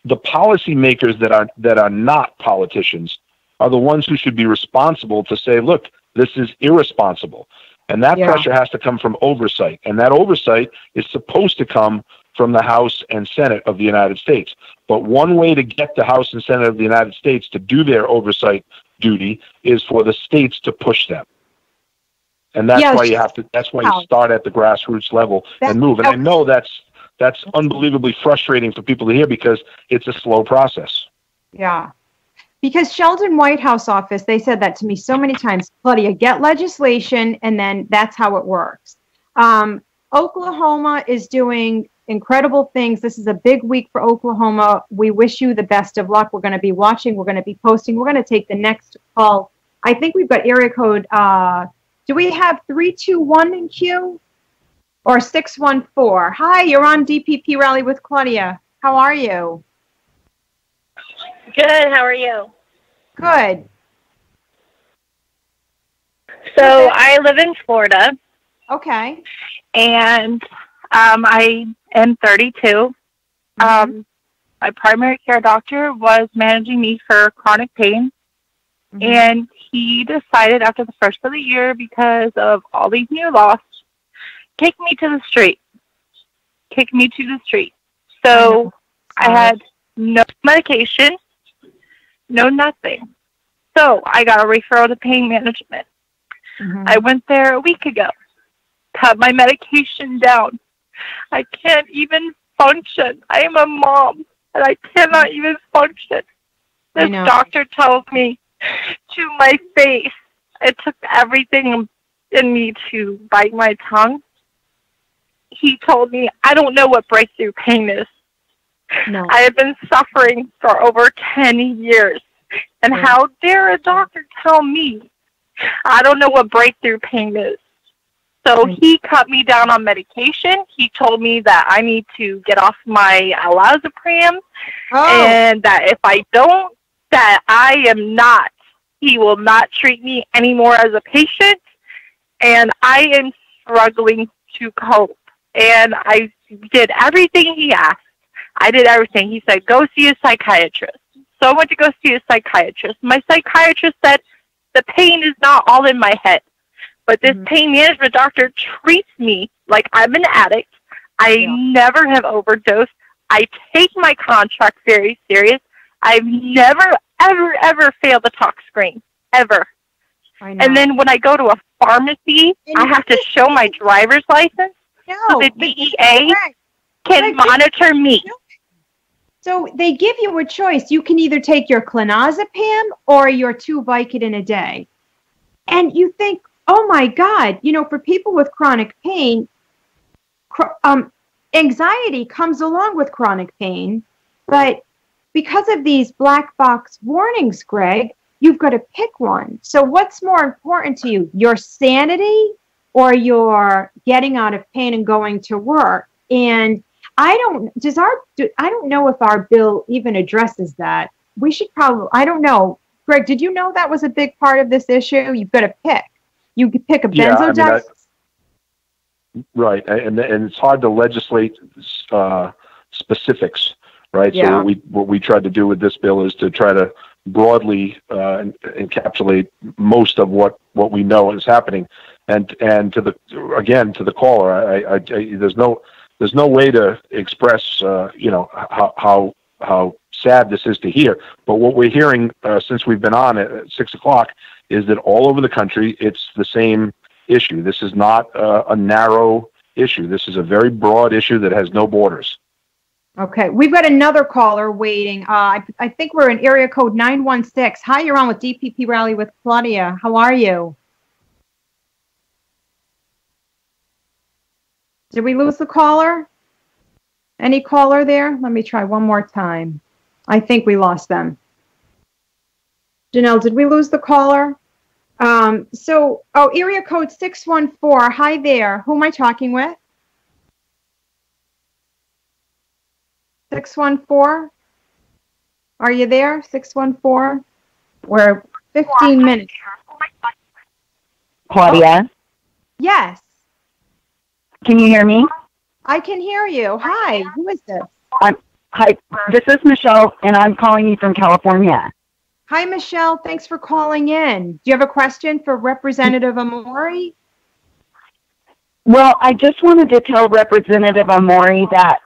the policymakers that are not politicians are the ones who should be responsible to say, look, this is irresponsible. And that pressure has to come from oversight. And that oversight is supposed to come from the House and Senate of the United States. But one way to get the House and Senate of the United States to do their oversight duty is for the states to push them. And that's why you start at the grassroots level and move. And I know that's unbelievably frustrating for people to hear because it's a slow process. Yeah. Because Sheldon Whitehouse office, they said that to me so many times, Claudia, get legislation, and then that's how it works. Oklahoma is doing incredible things. This is a big week for Oklahoma. We wish you the best of luck. We're going to be watching. We're going to be posting. We're going to take the next call. I think we've got area code. Do we have 321 in queue or 614? Hi, you're on DPP Rally with Claudia. How are you? Good. How are you? Good. So I live in Florida. Okay. And I am 32. My primary care doctor was managing me for chronic pain. And he decided after the first of the year, because of all these new laws, kick me to the street. So I had no medication, no nothing. So I got a referral to pain management. I went there a week ago, cut my medication down. I can't even function. I am a mom, and I cannot even function. This doctor tells me to my face, it took everything in me to bite my tongue. He told me, I don't know what breakthrough pain is. No. I have been suffering for over 10 years. And how dare a doctor tell me I don't know what breakthrough pain is? So he cut me down on medication. He told me that I need to get off my alazapram, and that if I don't, that I am not. He will not treat me anymore as a patient, and I am struggling to cope. And I did everything he asked. I did everything. He said, go see a psychiatrist. So I went to go see a psychiatrist. My psychiatrist said, the pain is not all in my head. But this pain management doctor treats me like I'm an addict. I never have overdosed. I take my contract very serious. I've never, ever, ever failed the talk screen. Ever. And then when I go to a pharmacy, I have to show my driver's license so the DEA can monitor me. So they give you a choice. You can either take your clonazepam or your 2 Vicodin a day. And you think, oh my God, for people with chronic pain, anxiety comes along with chronic pain. But because of these black box warnings, Greg, you've got to pick one. So what's more important to you, your sanity or your getting out of pain and going to work? And I don't know if our bill even addresses that. We should probably, I don't know. Greg, did you know that was a big part of this issue? You've got to pick. You could pick a benzodiazepine. Right, and it's hard to legislate specifics, right? Yeah. So what we tried to do with this bill is to try to broadly encapsulate most of what we know is happening, and to the caller, there's no way to express how sad this is to hear. But what we're hearing since we've been on at 6 o'clock is that all over the country it's the same issue. This is not a narrow issue. This is a very broad issue that has no borders. Okay, we've got another caller waiting. I think we're in area code 916. Hi, you're on with DPP Rally with Claudia. How are you? Did we lose the caller? Any caller there? Let me try one more time. I think we lost them. Janelle, did we lose the caller? Area code 614. Hi there. Who am I talking with? 614? Are you there? 614? We're 15 minutes. Claudia? Yes. Can you hear me? I can hear you. Hi. Who is this? Hi. This is Michelle, and I'm calling you from California. Hi, Michelle. Thanks for calling in. Do you have a question for Representative Amore? Well, I just wanted to tell Representative Amore that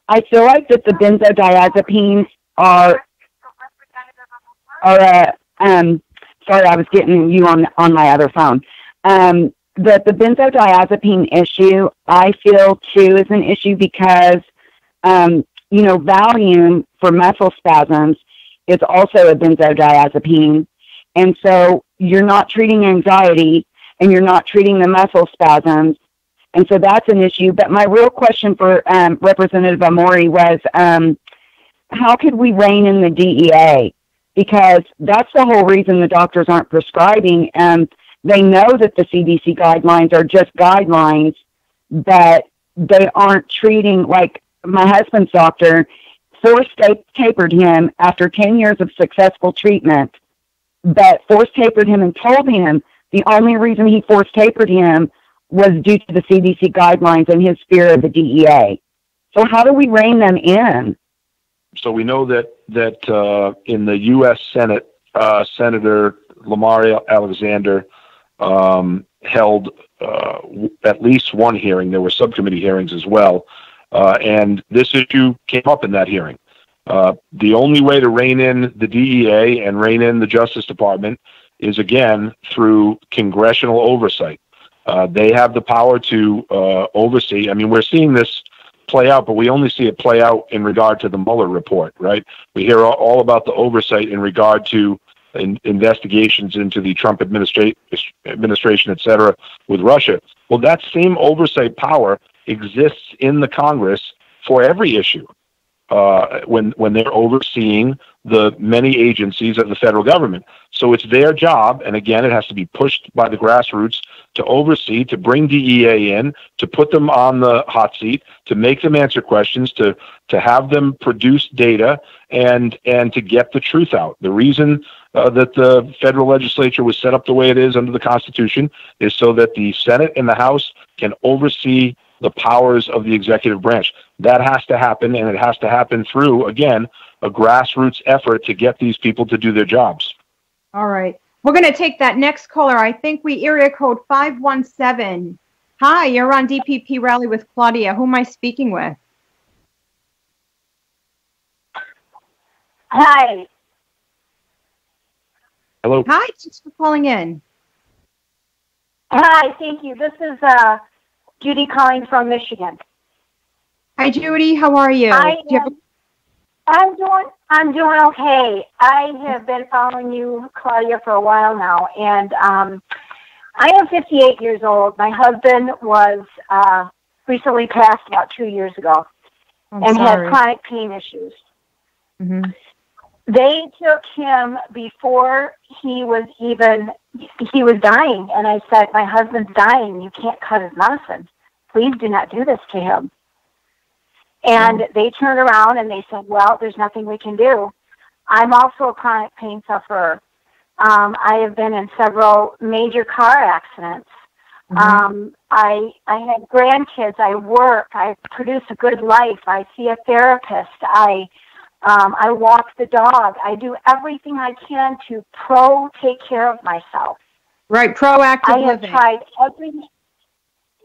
I feel like that the benzodiazepines are sorry, I was getting you on my other phone. That the benzodiazepine issue, I feel too, is an issue because, Valium for muscle spasms is also a benzodiazepine. And so you're not treating anxiety and you're not treating the muscle spasms. And so that's an issue. But my real question for Representative Amore was, how could we rein in the DEA? Because that's the whole reason the doctors aren't prescribing. They know that the CDC guidelines are just guidelines, but they aren't treating, like my husband's doctor, force tapered him after 10 years of successful treatment, but force tapered him and told him the only reason he force tapered him was due to the CDC guidelines and his fear of the DEA. So how do we rein them in? So we know that in the U.S. Senate, Senator Lamar Alexander held at least one hearing. There were subcommittee hearings as well. And this issue came up in that hearing. The only way to rein in the DEA and rein in the Justice Department is, again, through congressional oversight. They have the power to oversee. I mean, we're seeing this play out, but we only see it play out in regard to the Mueller report, right? We hear all about the oversight in regard to investigations into the Trump administration, et cetera, with Russia. Well, that same oversight power exists in the Congress for every issue when they're overseeing the many agencies of the federal government. So it's their job, and again, it has to be pushed by the grassroots to oversee, to bring DEA in, to put them on the hot seat, to make them answer questions, to have them produce data, and to get the truth out. The reason that the federal legislature was set up the way it is under the Constitution is so that the Senate and the House can oversee the powers of the executive branch. That has to happen, and it has to happen through, again, a grassroots effort to get these people to do their jobs. All right. We're going to take that next caller. I think area code 517. Hi, you're on DPP Rally with Claudia. Who am I speaking with? Hi. Hello. Hi, thanks for calling in. Hi, thank you. This is Judy calling from Michigan. Hi, Judy. How are you? I'm doing okay. I have been following you, Claudia, for a while now, and I am 58 years old. My husband was recently passed about 2 years ago and had chronic pain issues. Mm-hmm. They took him before he was dying, and I said, my husband's dying. You can't cut his medicine. Please do not do this to him. And they turned around and they said, well, there's nothing we can do. I'm also a chronic pain sufferer. I have been in several major car accidents. Mm-hmm. I have grandkids. I work. I produce a good life. I see a therapist. I walk the dog. I do everything I can to take care of myself. Right, proactive living. I have tried everything.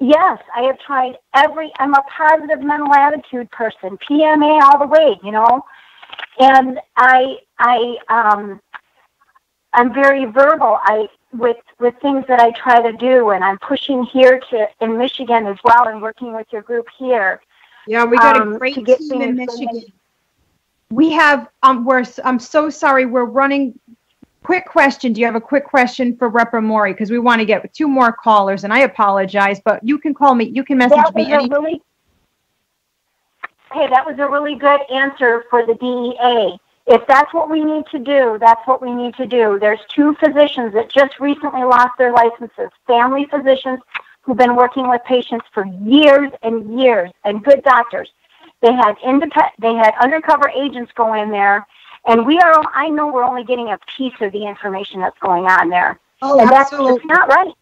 Yes, I have tried I'm a positive mental attitude person, PMA all the way, And I'm very verbal. with things that I try to do, and I'm pushing here in Michigan as well, and working with your group here. Yeah, we got a great team in Michigan. We have I'm so sorry, we're running. Quick question. Do you have a quick question for Rep. Amore? Because we want to get 2 more callers, and I apologize, but you can call me. You can message me. Hey, that was a really good answer for the DEA. If that's what we need to do, that's what we need to do. There's 2 physicians that just recently lost their licenses, family physicians who've been working with patients for years and years, and good doctors. They had undercover agents go in there, and I know we're only getting a piece of the information that's going on there. Oh, and absolutely. That's not right.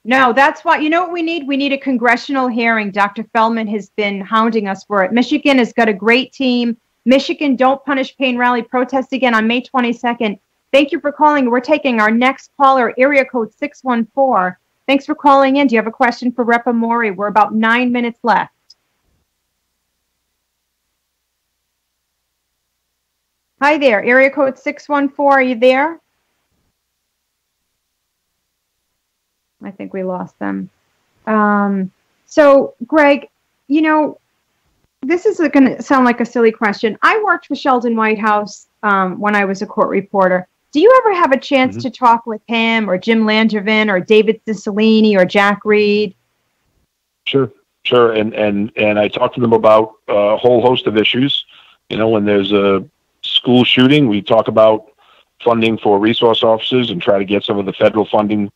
No, that's why, you know what we need? We need a congressional hearing. Dr. Feldman has been hounding us for it. Michigan has got a great team. Michigan Don't Punish Pain Rally protest again on May 22nd. Thank you for calling. We're taking our next caller, area code 614. Thanks for calling in. Do you have a question for Rep. Amore? We're about 9 minutes left. Hi there, area code 614. Are you there? I think we lost them. So, Greg, you know, this is going to sound like a silly question. I worked for Sheldon Whitehouse when I was a court reporter. Do you ever have a chance to talk with him or Jim Langevin or David Cicilline or Jack Reed? Sure. And I talked to them about a whole host of issues. You know, when there's a school shooting, we talk about funding for resource officers and try to get some of the federal funding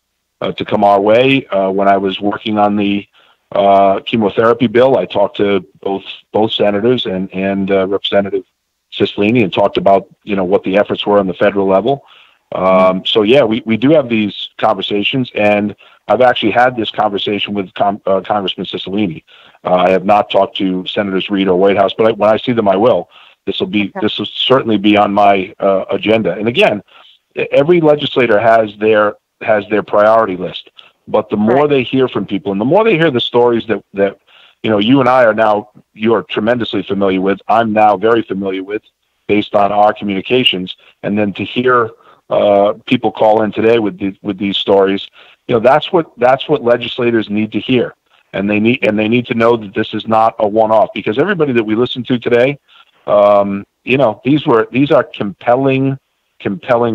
to come our way. When I was working on the chemotherapy bill, I talked to both senators and Representative Cicilline and talked about, you know, what the efforts were on the federal level. So yeah, we do have these conversations, and I've actually had this conversation with Congressman Cicilline. I have not talked to Senators Reed or Whitehouse, but when I see them, I will. This will certainly be on my agenda. And again, every legislator has their priority list. But the more they hear from people, and the more they hear the stories that you know, you and I you are tremendously familiar with, I'm now very familiar with, based on our communications, and then to hear people call in today with these stories, you know, that's what legislators need to hear, and they need to know that this is not a one-off, because everybody that we listen to today, you know, these are compelling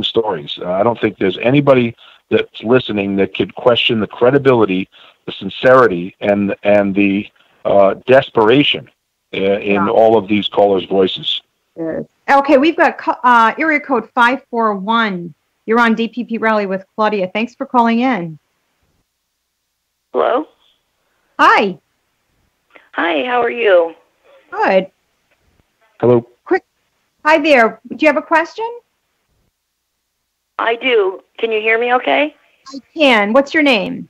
stories. I don't think there's anybody that's listening that could question the credibility, the sincerity, and the desperation in all of these callers' voices. Okay, we've got area code 541. You're on DPP Rally with Claudia. Thanks for calling in. Hello? Hi. Hi, how are you? Good. Hello. Hi there. Do you have a question? I do. Can you hear me okay? I can. What's your name?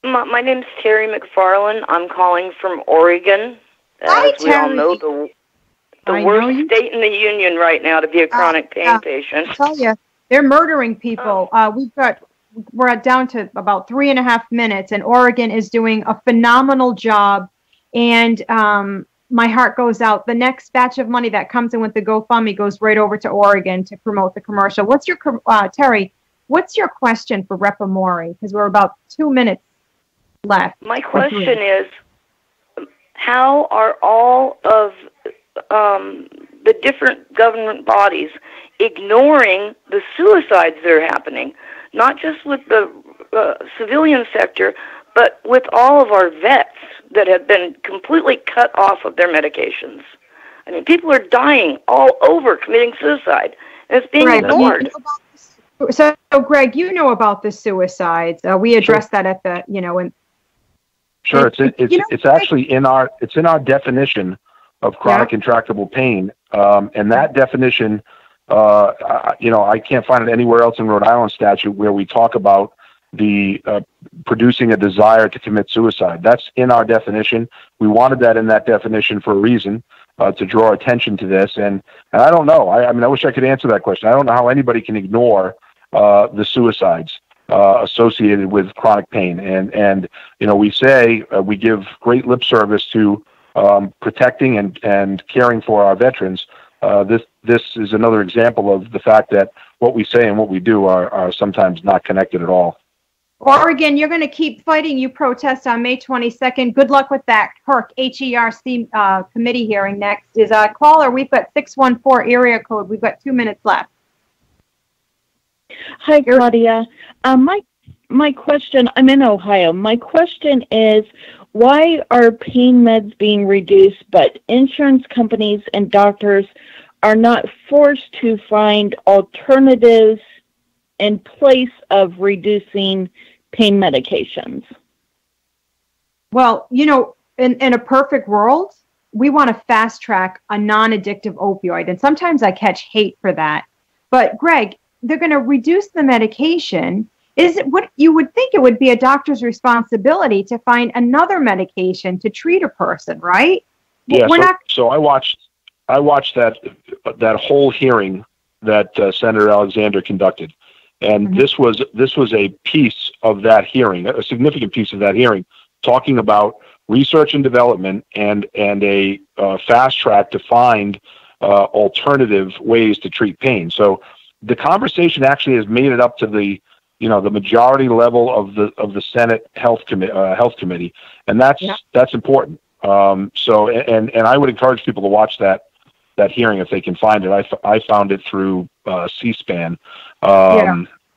My name's Terry McFarland. I'm calling from Oregon. Hi, As we all know, the worst state in the union right now to be a chronic pain patient. I tell you, they're murdering people. We're down to about 3.5 minutes, and Oregon is doing a phenomenal job. And my heart goes out. The next batch of money that comes in with the GoFundMe goes right over to Oregon to promote the commercial. What's your Terry? What's your question for Rep. Amore? Because we're about 2 minutes left. My question is, how are all of the different government bodies ignoring the suicides that are happening, not just with the civilian sector, but with all of our vets that have been completely cut off of their medications? I mean, people are dying all over, committing suicide, and it's being ignored. So, Greg, you know about the suicides. We addressed that at the, you know, and sure, it's actually in our definition of chronic intractable pain, and that definition, you know, I can't find it anywhere else in Rhode Island statute where we talk about the producing a desire to commit suicide. That's in our definition. We wanted that in that definition for a reason, to draw attention to this. And I don't know. I mean, I wish I could answer that question. I don't know how anybody can ignore the suicides associated with chronic pain. And you know, we say we give great lip service to protecting and caring for our veterans. This is another example of the fact that what we say and what we do are sometimes not connected at all. Oregon, you're going to keep fighting. You protest on May 22nd. Good luck with that. HERC committee hearing next is caller. We've got 614 area code. We've got 2 minutes left. Hi, Claudia. My question, I'm in Ohio. My question is, why are pain meds being reduced, but insurance companies and doctors are not forced to find alternatives in place of reducing pain medications? Well, in a perfect world, we want to fast track a non-addictive opioid. And sometimes I catch hate for that. But Greg, they're going to reduce the medication. Is it what you would think it would be a doctor's responsibility to find another medication to treat a person, right? Yeah. So I watched that whole hearing that Senator Alexander conducted. And this was a piece of that hearing, a significant piece of that hearing, talking about research and development and a fast track to find alternative ways to treat pain. So the conversation actually has made it up to the majority level of the Senate Health Committee, and that's important. So I would encourage people to watch that hearing if they can find it. I found it through C-SPAN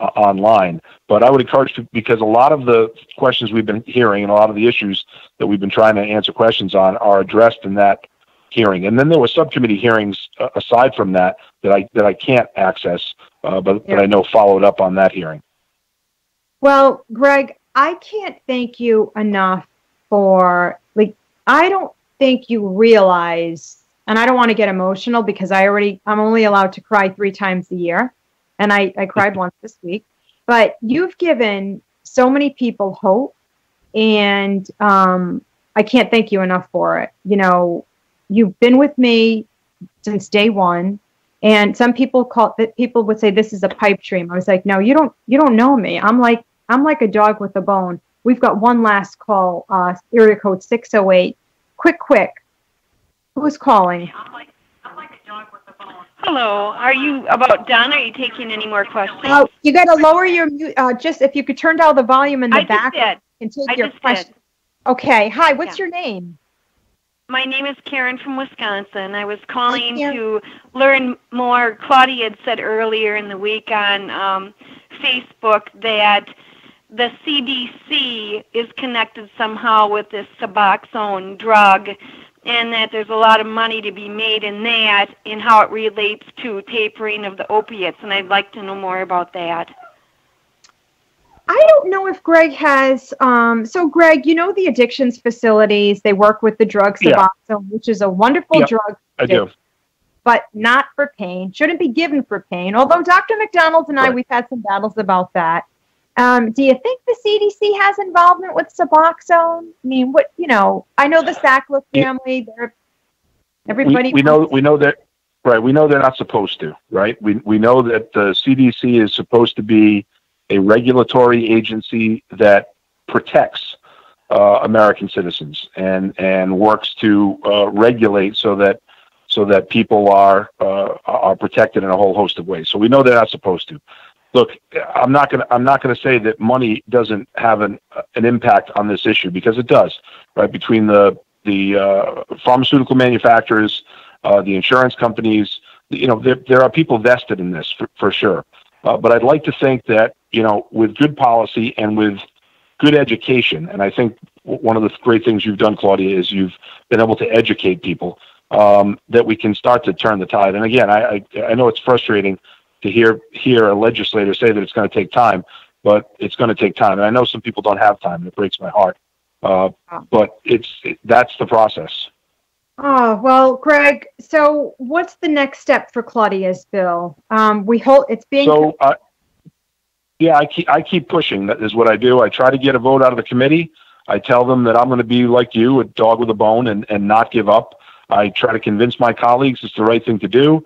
online, but I would encourage people, because a lot of the questions we've been hearing and a lot of the issues that we've been trying to answer questions on are addressed in that hearing. And then there were subcommittee hearings aside from that I can't access, but I know followed up on that hearing. Well, Greg, I can't thank you enough for, I don't think you realize, and I don't want to get emotional because I'm only allowed to cry 3 times a year. And I cried once this week, but you've given so many people hope, and I can't thank you enough for it. You've been with me since day one, and some people would say this is a pipe dream. I was like, no, you don't know me. I'm like a dog with a bone. We've got one last call, area code 608. Quick. Who's calling? I'm like a dog with a bone. Hello. Are you about done? Are you taking any more questions? Oh, you got to lower your mute. Just if you could turn down the volume in the back and take your question. Okay. Hi. What's your name? My name is Karen from Wisconsin. I was calling to learn more. Claudia had said earlier in the week on Facebook that the CDC is connected somehow with this Suboxone drug, and that there's a lot of money to be made in that, and how it relates to tapering of the opiates, and I'd like to know more about that. I don't know if Greg has, so Greg, the addictions facilities, they work with the drug Suboxone, which is a wonderful drug. I do. But not for pain, shouldn't be given for pain, although Dr. McDonald and we've had some battles about that. Do you think the CDC has involvement with Suboxone? I mean, I know the Sackler family, everybody. We know that, right. We know they're not supposed to, right? We know that the CDC is supposed to be a regulatory agency that protects American citizens and works to regulate so that people are protected in a whole host of ways. So we know they're not supposed to. Look, I'm not gonna say that money doesn't have an impact on this issue, because it does, right? Between the pharmaceutical manufacturers, the insurance companies, there are people vested in this for sure. But I'd like to think that with good policy and with good education, and I think one of the great things you've done, Claudia, is you've been able to educate people, that we can start to turn the tide. And again, I know it's frustrating to hear a legislator say that it's going to take time, but it's going to take time. And I know some people don't have time, and it breaks my heart. But that's the process. Oh, well, Greg, so what's the next step for Claudia's bill? We hope it's being... So, I keep pushing. That is what I do. I try to get a vote out of the committee. I tell them that I'm going to be like you, a dog with a bone, and not give up. I try to convince my colleagues it's the right thing to do.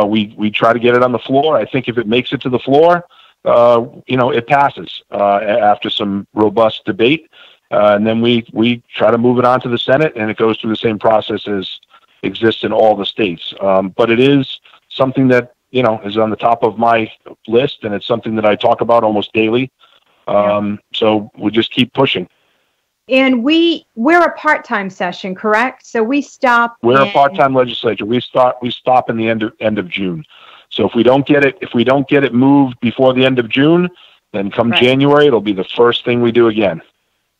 We try to get it on the floor. I think if it makes it to the floor, it passes after some robust debate. And then we try to move it on to the Senate, and it goes through the same process as exists in all the states. But it is something that is on the top of my list, and it's something that I talk about almost daily. So we just keep pushing. And we're a part-time session, correct? So we stop. We're a part-time legislature. We stop in the end of June. So if we don't get it moved before the end of June, then come January, it'll be the first thing we do again.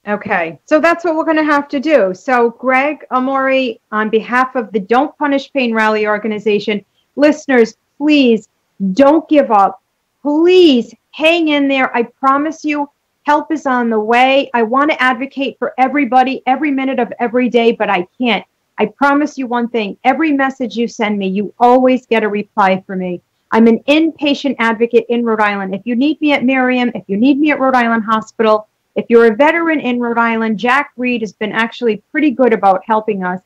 Okay, so that's what we're going to have to do. So Greg, Amore, on behalf of the Don't Punish Pain Rally organization, listeners, please don't give up. Please hang in there. I promise you, help is on the way. I want to advocate for everybody every minute of every day, but I can't. I promise you one thing. Every message you send me, you always get a reply from me. I'm an inpatient advocate in Rhode Island. If you need me at Miriam, if you need me at Rhode Island Hospital, if you're a veteran in Rhode Island, Jack Reed has been actually pretty good about helping us.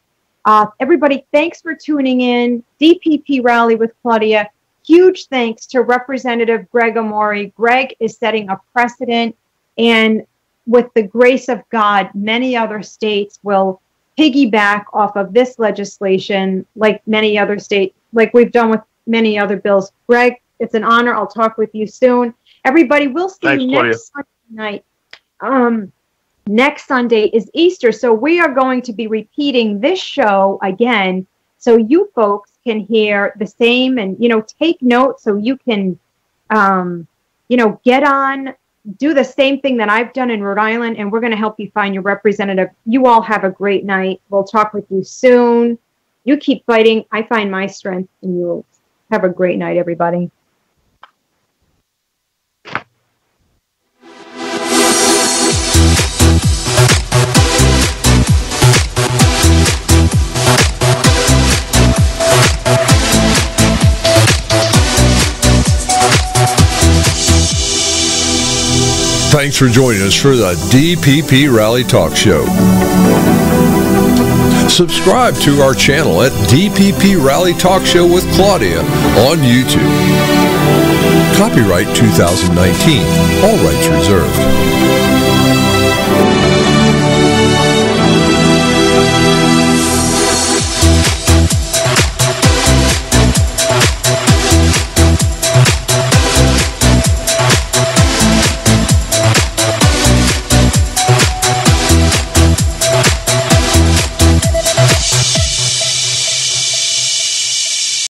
Everybody, thanks for tuning in. DPP Rally with Claudia. Huge thanks to Representative Greg Amore. Greg is setting a precedent, and with the grace of God, many other states will piggyback off of this legislation like many other states, like we've done with many other bills. Greg, it's an honor. I'll talk with you soon. Everybody, we'll see you next Sunday night. Next Sunday is Easter, so we are going to be repeating this show again so you folks can hear the same and, take notes so you can, get on, do the same thing that I've done in Rhode Island, and we're going to help you find your representative. You all have a great night. We'll talk with you soon. You keep fighting. I find my strength in you. Have a great night, everybody. Thanks for joining us for the DPP Rally Talk Show. Subscribe to our channel at DPP Rally Talk Show with Claudia on YouTube. Copyright 2019. All rights reserved.